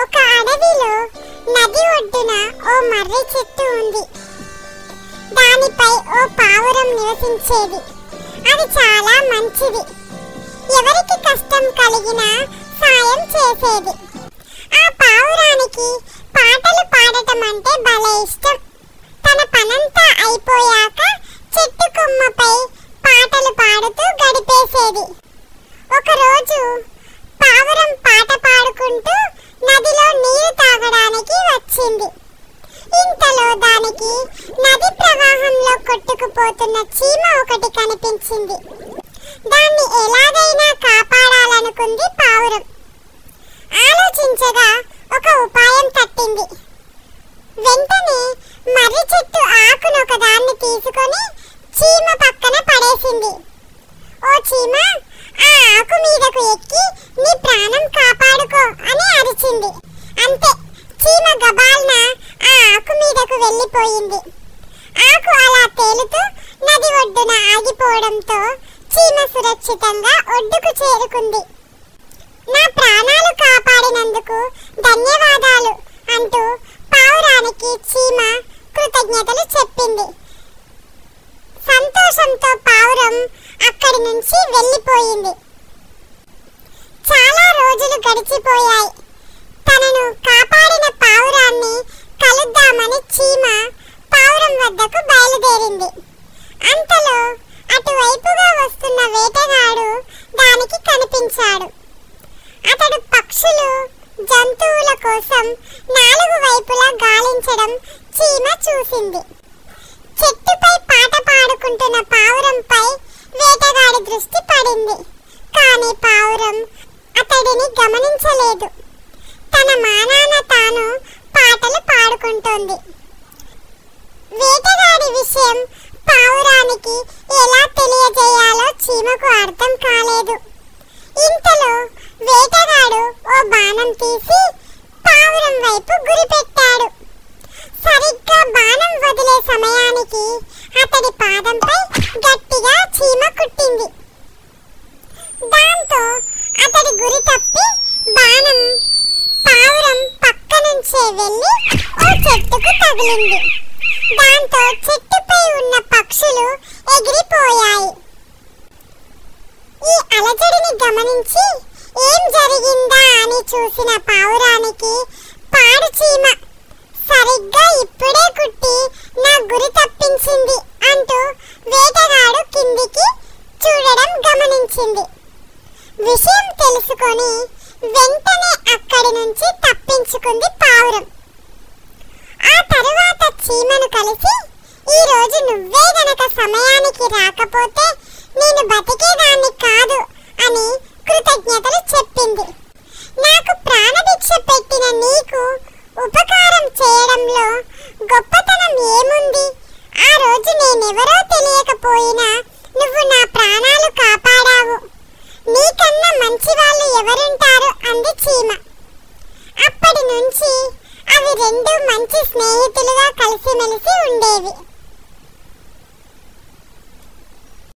ఒక అడవిలో నది ఒడ్డున ఓ మర్రి చెట్టు ఉంది. దానిపై ఓ పావురం నివసించేది. అది చాలా మంచిది. ఎవరికి కష్టం కలిగినా సాయం చేసేది. ఆ పావురానికి పాటలు పాడటం అంటే భలే ఇష్టం. తన పనంతా అయిపోయాక చెట్టు కొమ్మపై పాటలు పాడుతూ గడిపేసేది. ఒకరోజు పావురం పాట పాడుకుంటూ నదిలో నీరు తాగడానికి వచ్చింది. ఇంతలో దానికి నది ప్రవాహంలో కొట్టుకుపోతున్న చీమ ఒకటి కనిపించింది. దాన్ని ఎలాగైనా కాపాడాలనుకుంది పావురం. ఆలోచించగా ఒక ఉపాయం తట్టింది. వెంటనే మర్రి చెట్టు ఆకునొకదాన్ని తీసుకొని చీమ పక్కన పడేసింది. ఓ చీమ, ఆ ఆకు మీదకు ఎక్కి నీ ప్రాణం కాపాడుకో అని అరిచింది. అంతే, చీమ గబాల్న ఆ ఆకు మీదకు వెళ్ళిపోయింది. ఆకు అలా తేలుతూ నది ఒడ్డున ఆగిపోవడంతో చీమ సురక్షితంగా ఒడ్డుకు చేరుకుంది. నా ప్రాణాలు కాపాడినందుకు ధన్యవాదాలు అంటూ పావురానికి చీమ కృతజ్ఞతలు చెప్పింది. సంతోషంతో పావురం అక్కడి నుంచి వెళ్ళిపోయింది. చాలా రోజులు గడిచిపోయాయి. తనను కాపాడిన పావురాన్ని కలుద్దామని చీమ పావురం వద్దకు బయలుదేరింది. అంతలో అటువైపుగా వస్తున్న వేటగాడు దానికి కనిపించాడు. అతడు పక్షులు, జంతువుల కోసం 4 వైపులా గాలించడం చీమ చూసింది. చెట్టుపై పాట పాడుకుంటున్న పావురంపై వేటగాడి దృష్టి పడింది. కానీ పావురం అతడిని గమనించలేదు. తన మానాన తాను పాటలు పాడుకుంటోంది. వేటగాడి విషయం పావురానికి ఎలా తెలియజేయాలో చీమకు అర్థం కాలేదు. ఇంతలో వేటగాడు ఓ బాణం తీసి పావురం వైపు గురిపెట్టాడు. సరిగ్గా బాణం వదిలే సమయానికి అతడి పాదంపై గట్టిగా చీమ కుట్టింది. దాంతో అతడి గురి తప్పి బాణం పావురం పక్క నుంచే వెళ్ళి ఓ చెట్టుకు తగిలింది. దాంతో చెట్టుపై ఉన్న పక్షులు ఎగిరిపోయాయి. ఈ అలజడిని గమనించి ఏం జరిగిందా అని చూసిన పావురానికి పాడు చీమ సరిగ్గా ఇప్పుడే కుట్టి నా గురి తప్పించింది అంటూ వేటగాడు కిందికి చూడడం గమనించింది. విషయం తెలుసుకొని వెంటనే అక్కడి నుంచి తప్పించుకుంది పావురం. ఆ తరువాత చీమను కలిసి, ఈ రోజు నువ్వే గనక సమయానికి రాకపోతే నేను బతికేదాన్ని కాదు అని కృతజ్ఞతలు చెప్పింది. నాకు ప్రాణభిక్ష పెట్టిన నీకు ఉపకారం చేయడంలో గొప్పతనం ఏముంది? ఆ రోజు నేనెవరో తెలియకపోయినా నువ్వు నా ప్రాణాలు కాపాడావు. నీకన్నా మంచి వాళ్ళు ఎవరుంటారు అంది చీమ. అప్పటి నుంచి అవి 2 మంచి స్నేహితులుగా కలిసిమెలిసి ఉండేవి.